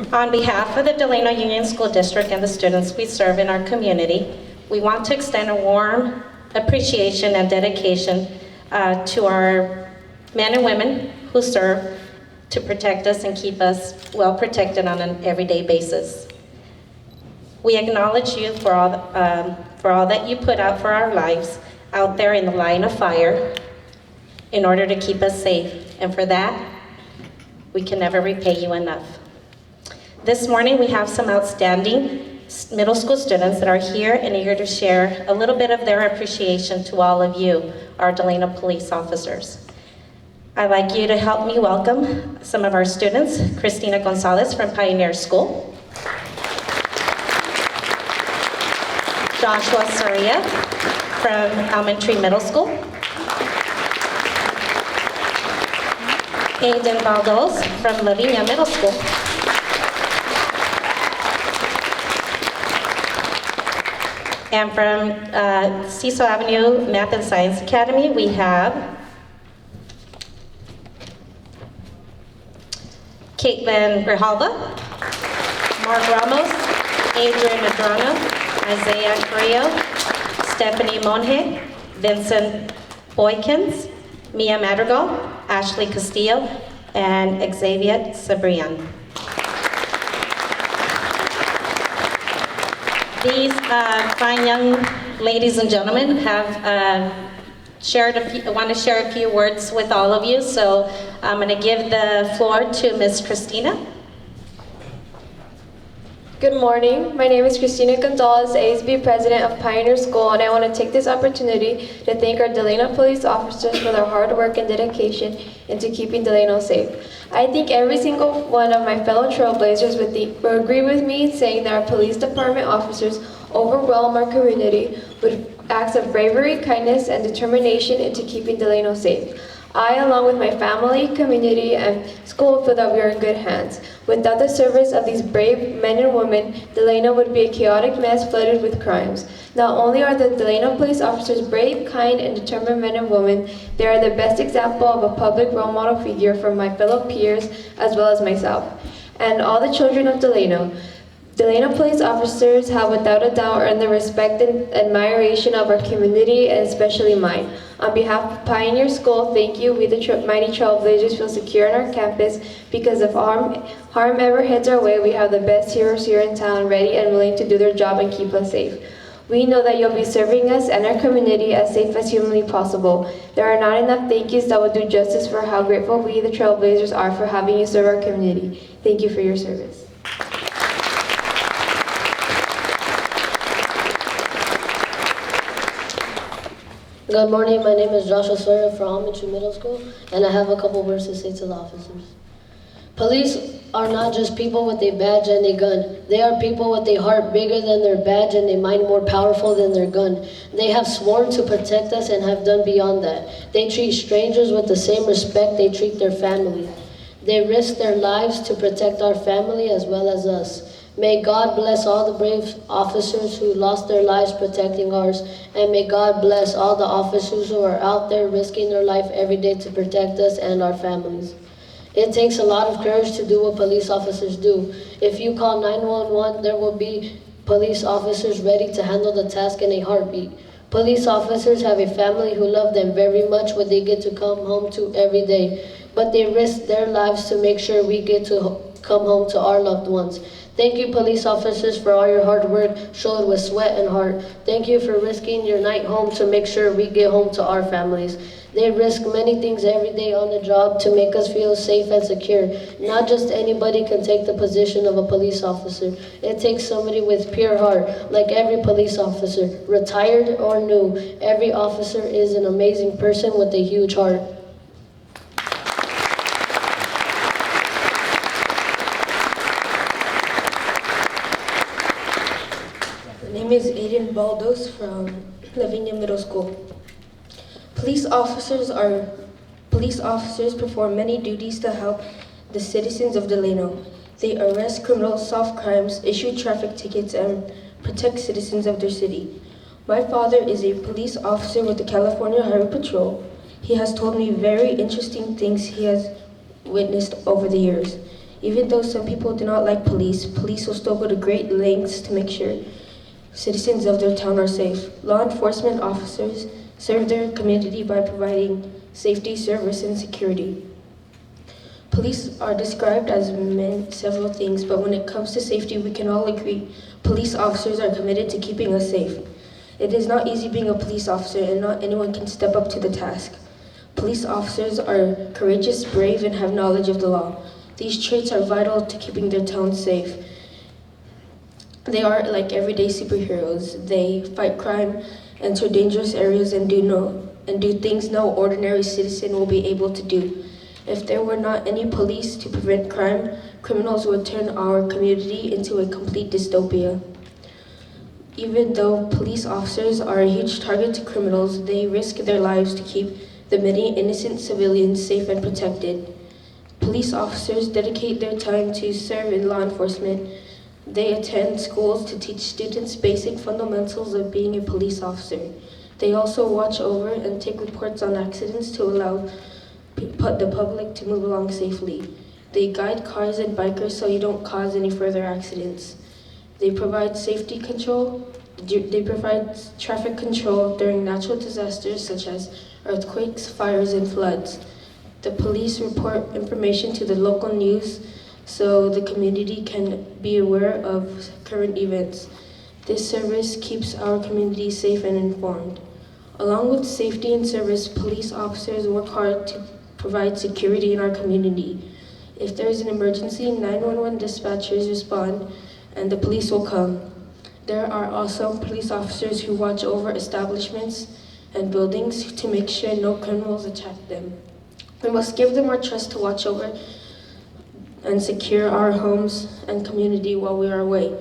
On behalf of the Delano Union School District and the students we serve in our community, we want to extend a warm appreciation and dedication to our men and women who serve to protect us and keep us well protected on an everyday basis. We acknowledge you for all that you put out for our lives out there in the line of fire in order to keep us safe, and for that, we can never repay you enough. This morning, we have some outstanding middle school students that are here and eager to share a little bit of their appreciation to all of you, our Delano police officers. I'd like you to help me welcome some of our students, Christina Gonzalez from Pioneer School, Joshua Soria from Elementary Middle School, Aiden Baldos from Lavinia Middle School, and from Cecil Avenue Math and Science Academy, we have Caitlin Grijalva, Mark Ramos, Adrian Medrano, Isaiah Carrillo, Stephanie Monge, Vincent Boykins, Mia Madrigal, Ashley Castillo, and Xavier Sabrian. These fine young ladies and gentlemen have want to share a few words with all of you, so I'm going to give the floor to Ms. Christina. Good morning. My name is Christina Gonzalez, ASB President of Pioneer School, and I want to take this opportunity to thank our Delano police officers for their hard work and dedication into keeping Delano safe. I think every single one of my fellow trailblazers would agree with me in saying that our police department officers overwhelm our community with acts of bravery, kindness, and determination into keeping Delano safe. I, along with my family, community, and school, feel that we are in good hands. Without the service of these brave men and women, Delano would be a chaotic mess flooded with crimes. Not only are the Delano police officers brave, kind, and determined men and women, they are the best example of a public role model figure for my fellow peers as well as myself. And all the children of Delano. Delano police officers have without a doubt earned the respect and admiration of our community, and especially mine. On behalf of Pioneer School, thank you. We, the mighty trailblazers, feel secure on our campus because if harm ever heads our way, we have the best heroes here in town, ready and willing to do their job and keep us safe. We know that you'll be serving us and our community as safe as humanly possible. There are not enough thank yous that will do justice for how grateful we, the trailblazers, are for having you serve our community. Thank you for your service. Good morning, my name is Joshua Sawyer from Elementary Middle School, and I have a couple words to say to the officers. Police are not just people with a badge and a gun. They are people with a heart bigger than their badge and a mind more powerful than their gun. They have sworn to protect us and have done beyond that. They treat strangers with the same respect they treat their family. They risk their lives to protect our family as well as us. May God bless all the brave officers who lost their lives protecting ours, and may God bless all the officers who are out there risking their life every day to protect us and our families. It takes a lot of courage to do what police officers do. If you call 911, there will be police officers ready to handle the task in a heartbeat. Police officers have a family who love them very much, what they get to come home to every day, but they risk their lives to make sure we get to come home to our loved ones. Thank you, police officers, for all your hard work, showed with sweat and heart. Thank you for risking your night home to make sure we get home to our families. They risk many things every day on the job to make us feel safe and secure. Not just anybody can take the position of a police officer. It takes somebody with pure heart, like every police officer, retired or new. Every officer is an amazing person with a huge heart. My name is Aiden Baldos from Lavinia Middle School. Police officers perform many duties to help the citizens of Delano. They arrest criminals, solve crimes, issue traffic tickets, and protect citizens of their city. My father is a police officer with the California Highway Patrol. He has told me very interesting things he has witnessed over the years. Even though some people do not like police, police will still go to great lengths to make sure citizens of their town are safe. Law enforcement officers serve their community by providing safety, service, and security. Police are described as several things, but when it comes to safety, we can all agree police officers are committed to keeping us safe. It is not easy being a police officer, and not anyone can step up to the task. Police officers are courageous, brave, and have knowledge of the law. These traits are vital to keeping their town safe. They are like everyday superheroes. They fight crime, enter dangerous areas, and do things no ordinary citizen will be able to do. If there were not any police to prevent crime, criminals would turn our community into a complete dystopia. Even though police officers are a huge target to criminals, they risk their lives to keep the many innocent civilians safe and protected. Police officers dedicate their time to serve in law enforcement. They attend schools to teach students basic fundamentals of being a police officer. They also watch over and take reports on accidents to allow the public to move along safely. They guide cars and bikers so you don't cause any further accidents. They provide safety control. They provide traffic control during natural disasters such as earthquakes, fires, and floods. The police report information to the local news so the community can be aware of current events. This service keeps our community safe and informed. Along with safety and service, police officers work hard to provide security in our community. If there is an emergency, 911 dispatchers respond and the police will come. There are also police officers who watch over establishments and buildings to make sure no criminals attack them. We must give them our trust to watch over and secure our homes and community while we are away.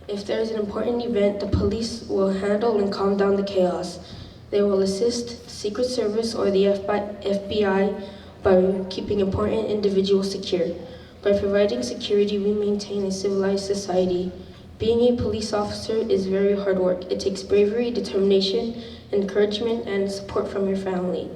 If there is an important event, the police will handle and calm down the chaos. They will assist the Secret Service or the FBI by keeping important individuals secure. By providing security, we maintain a civilized society. Being a police officer is very hard work. It takes bravery, determination, encouragement, and support from your family.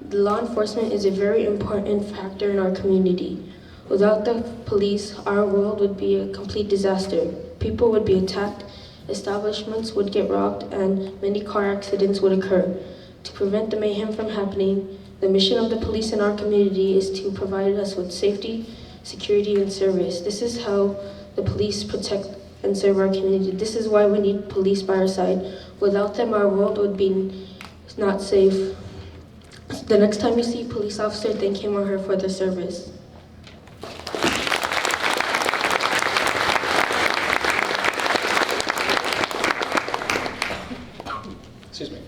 The law enforcement is a very important factor in our community. Without the police, our world would be a complete disaster. People would be attacked, establishments would get robbed, and many car accidents would occur. To prevent the mayhem from happening, the mission of the police in our community is to provide us with safety, security, and service. This is how the police protect and serve our community. This is why we need police by our side. Without them, our world would be not safe. The next time you see a police officer, thank him or her for their service. Excuse me.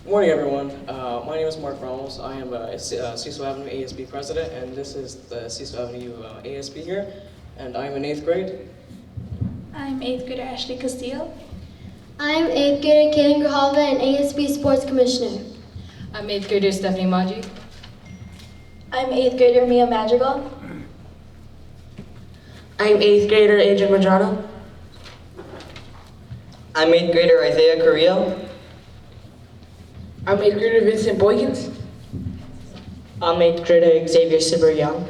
Good morning, everyone. My name is Mark Ramos. I am Cecil Avenue ASB president, and this is the Cecil Avenue ASB here, and I'm in 8th grade. I'm 8th grader Ashley Castillo. I'm 8th grader Kaden Grijalva and ASB Sports Commissioner. I'm 8th grader Stephanie Maggi. I'm 8th grader Mia Madrigal. I'm 8th grader Adrian Madrano. I'm 8th grader Isaiah Carrillo. I'm 8th grader Vincent Boykins. I'm 8th grader Xavier Sibber Young.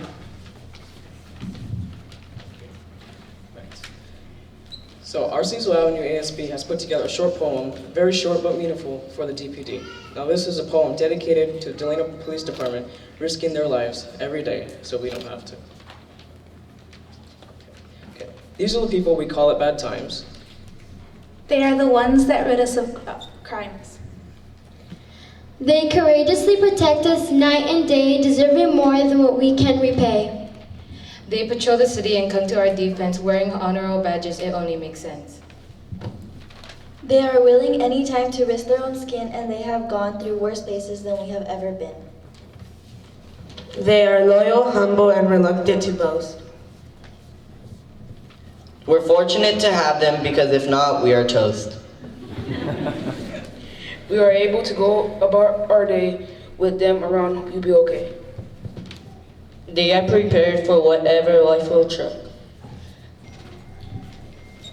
So our Cecil Avenue ASB has put together a short poem, very short but meaningful, for the DPD. Now this is a poem dedicated to the Delano Police Department, risking their lives every day so we don't have to. Okay. These are the people we call at bad times. They are the ones that rid us of crimes. They courageously protect us night and day, deserving more than what we can repay. They patrol the city and come to our defense wearing honorable badges. It only makes sense. They are willing anytime to risk their own skin, and they have gone through worse places than we have ever been. They are loyal, humble, and reluctant to boast. We're fortunate to have them because if not, we are toast. We are able to go about our day with them around. You'll be okay. They are prepared for whatever life will throw.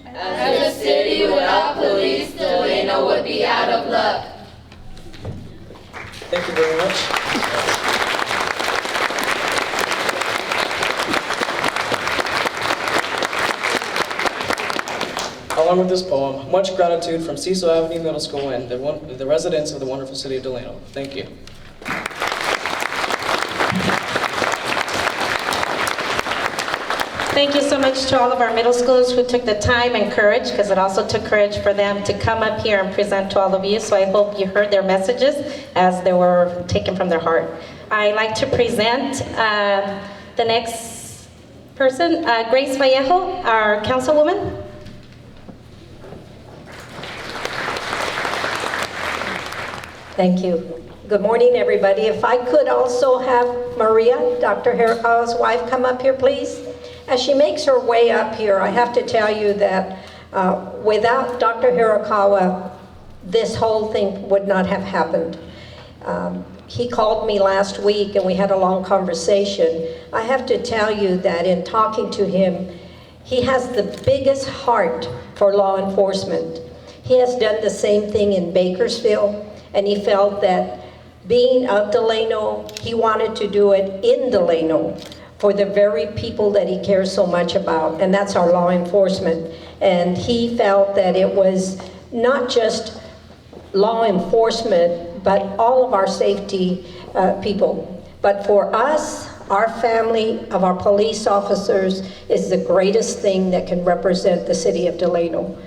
As a city without police, Delano would be out of luck. Thank you very much. along with this poem, much gratitude from Cecil Avenue Middle School and the residents of the wonderful city of Delano. Thank you. Thank you so much to all of our middle schoolers who took the time and courage, because it also took courage for them to come up here and present to all of you. So I hope you heard their messages as they were taken from their heart. I'd like to present the next person, Grace Vallejo, our councilwoman. Thank you. Good morning, everybody. If I could also have Maria, Dr. Hirakawa's wife, come up here, please. As she makes her way up here, I have to tell you that without Dr. Hirakawa, this whole thing would not have happened. He called me last week and we had a long conversation. I have to tell you that in talking to him, he has the biggest heart for law enforcement. He has done the same thing in Bakersfield, and he felt that being of Delano, he wanted to do it in Delano for the very people that he cares so much about, and that's our law enforcement. And he felt that it was not just law enforcement, but all of our safety people. But for us, our family of our police officers is the greatest thing that can represent the city of Delano.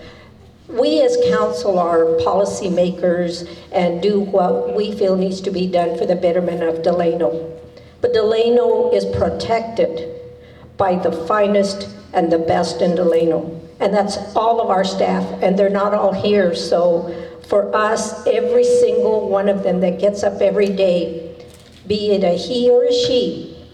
We as council are policy makers and do what we feel needs to be done for the betterment of Delano. But Delano is protected by the finest and the best in Delano. And that's all of our staff, and they're not all here. So for us, every single one of them that gets up every day, be it a he or a she,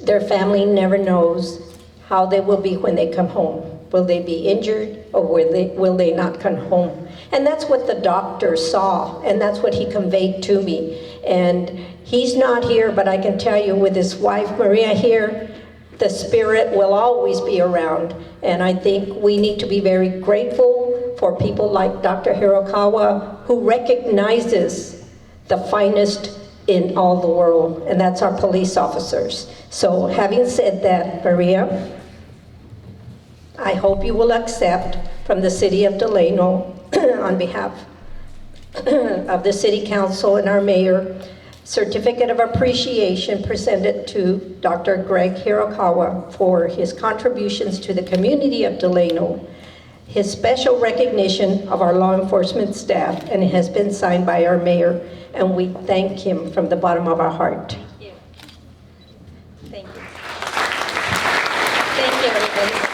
their family never knows how they will be when they come home. Will they be injured, or will they not come home? And that's what the doctor saw, and that's what he conveyed to me. And he's not here, but I can tell you with his wife, Maria, here, the spirit will always be around. And I think we need to be very grateful for people like Dr. Hirakawa, who recognizes the finest in all the world, and that's our police officers. So having said that, Maria, I hope you will accept from the city of Delano, on behalf of the city council and our mayor, certificate of appreciation presented to Dr. Greg Hirakawa for his contributions to the community of Delano, his special recognition of our law enforcement staff, and it has been signed by our mayor, and we thank him from the bottom of our heart. Thank you. Thank you, everybody.